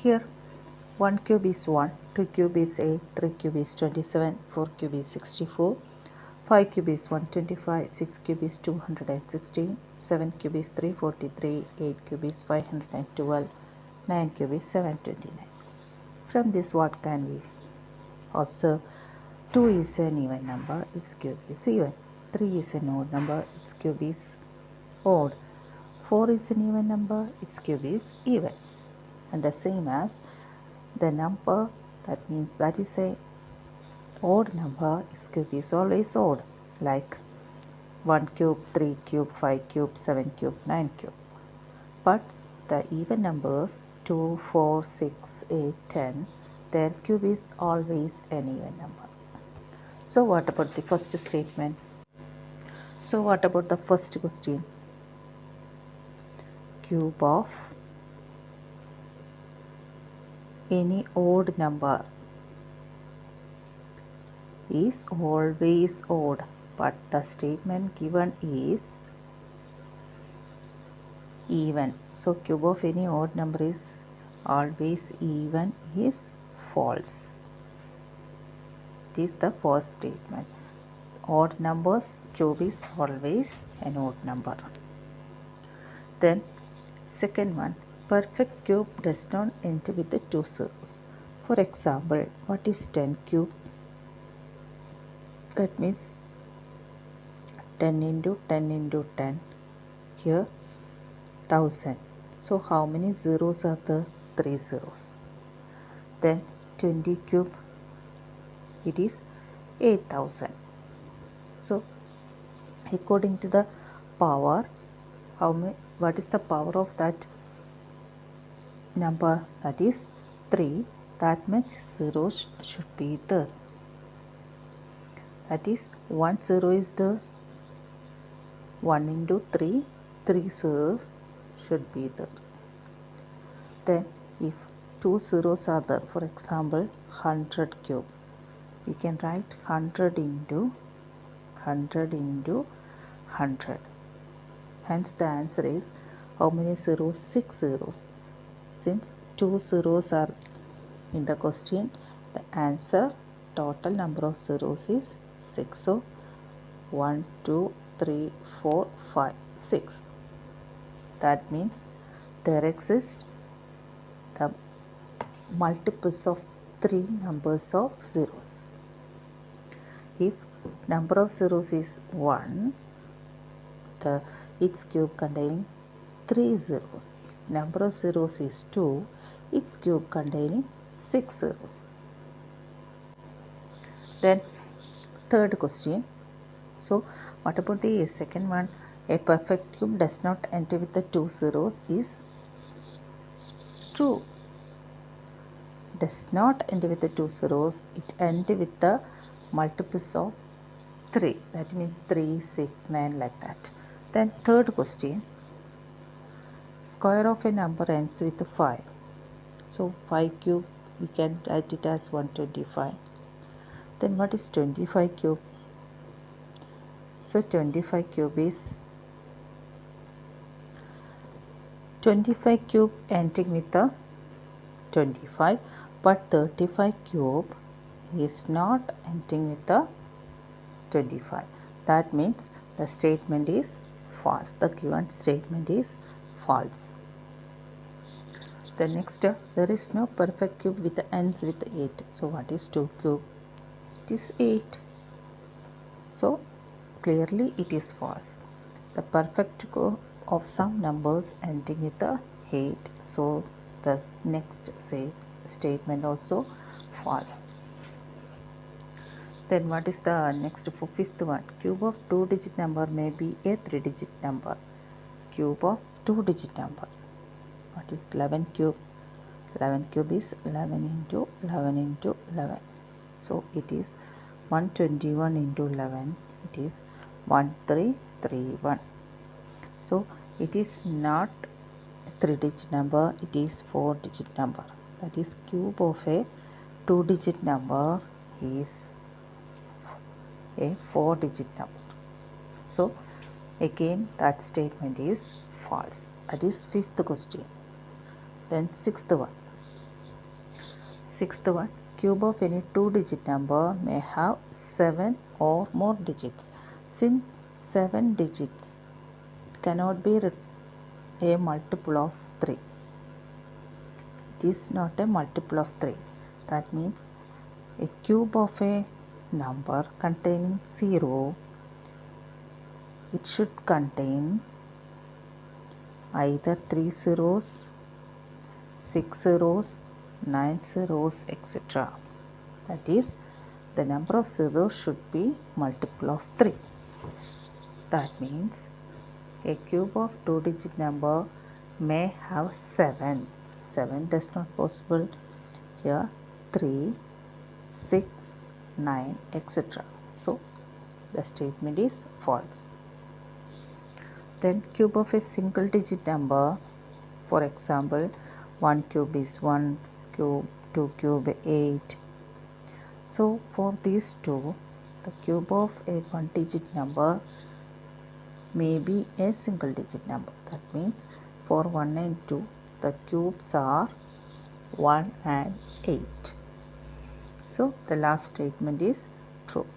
Here 1 cube is 1, 2 cube is 8, 3 cube is 27, 4 cube is 64, 5 cube is 125, 6 cube is 216, 7 cube is 343, 8 cube is 512, 9 cube is 729. From this what can we observe? 2 is an even number, its cube is even. 3 is an odd number, its cube is odd. 4 is an even number, its cube is even. And the same as the number, that means that is a odd number, its cube is always odd, like 1 cube, 3 cube, 5 cube, 7 cube, 9 cube. But the even numbers 2, 4, 6, 8, 10, their cube is always an even number. So what about the first statement? So what about the first question? Cube of any odd number is always odd, but the statement given is even. So cube of any odd number is always even is false. This is the first statement. Odd numbers cube is always an odd number. Then second one, perfect cube does not end with the 2 zeros. For example, what is 10 cube? That means 10 into 10 into 10. Here 1000. So how many zeros are there? 3 zeros. Then 20 cube, it is 8000. So according to the power, what is the power of that number? That is 3. That much zeros should be there. That is 1 zero is there. 1 into 3, 3 zeros should be there. Then if 2 zeros are there, for example 100 cube, we can write 100 into 100 into 100. Hence the answer is how many zeros? 6 zeros. Since 2 zeros are in the question, the answer total number of zeros is 6. So 1, 2, 3, 4, 5, 6. That means there exist the multiples of 3 numbers of zeros. If number of zeros is 1, its cube containing 3 zeros. Number of zeros is 2, its cube containing 6 zeros. Then third question. So what about the second one? A perfect cube does not end with the 2 zeros is true. Does not end with the 2 zeros, it ends with the multiples of 3. That means 3, 6, 9, like that. Then third question. Square of a number ends with 5. So 5 cube, we can write it as 125. Then what is 25 cube? So 25 cube is 25 cube ending with the 25, but 35 cube is not ending with the 25. That means the statement is false. The given statement is false. The next, there is no perfect cube with ends with 8. So what is 2 cube? It is 8. So clearly it is false. The perfect cube of some numbers ending with the 8. So the next statement also false. Then what is the next for fifth one? Cube of 2-digit number may be a 3-digit number. Cube of 2-digit number. What is 11 cube? 11 cube is 11 into 11 into 11. So it is 121 into 11. It is 1331. So it is not a 3-digit number. It is 4-digit number. That is cube of a 2-digit number is a 4-digit number. So again that statement is false. That is fifth question. Then sixth one. Sixth one, cube of any two-digit number may have 7 or more digits. Since 7 digits cannot be a multiple of 3. It is not a multiple of 3. That means a cube of a number containing 0, it should contain either 3 zeros, 6 zeros, 9 zeros, etc. That is, the number of zeros should be multiple of 3. That means a cube of two-digit number may have 7. 7 does not possible. Here 3, 6, 9, etc. So the statement is false. Then cube of a single digit number, for example 1 cube is 1 cube, 2 cube 8. So for these two, the cube of a one digit number may be a single digit number. That means for 1 and 2 the cubes are 1 and 8. So the last statement is true.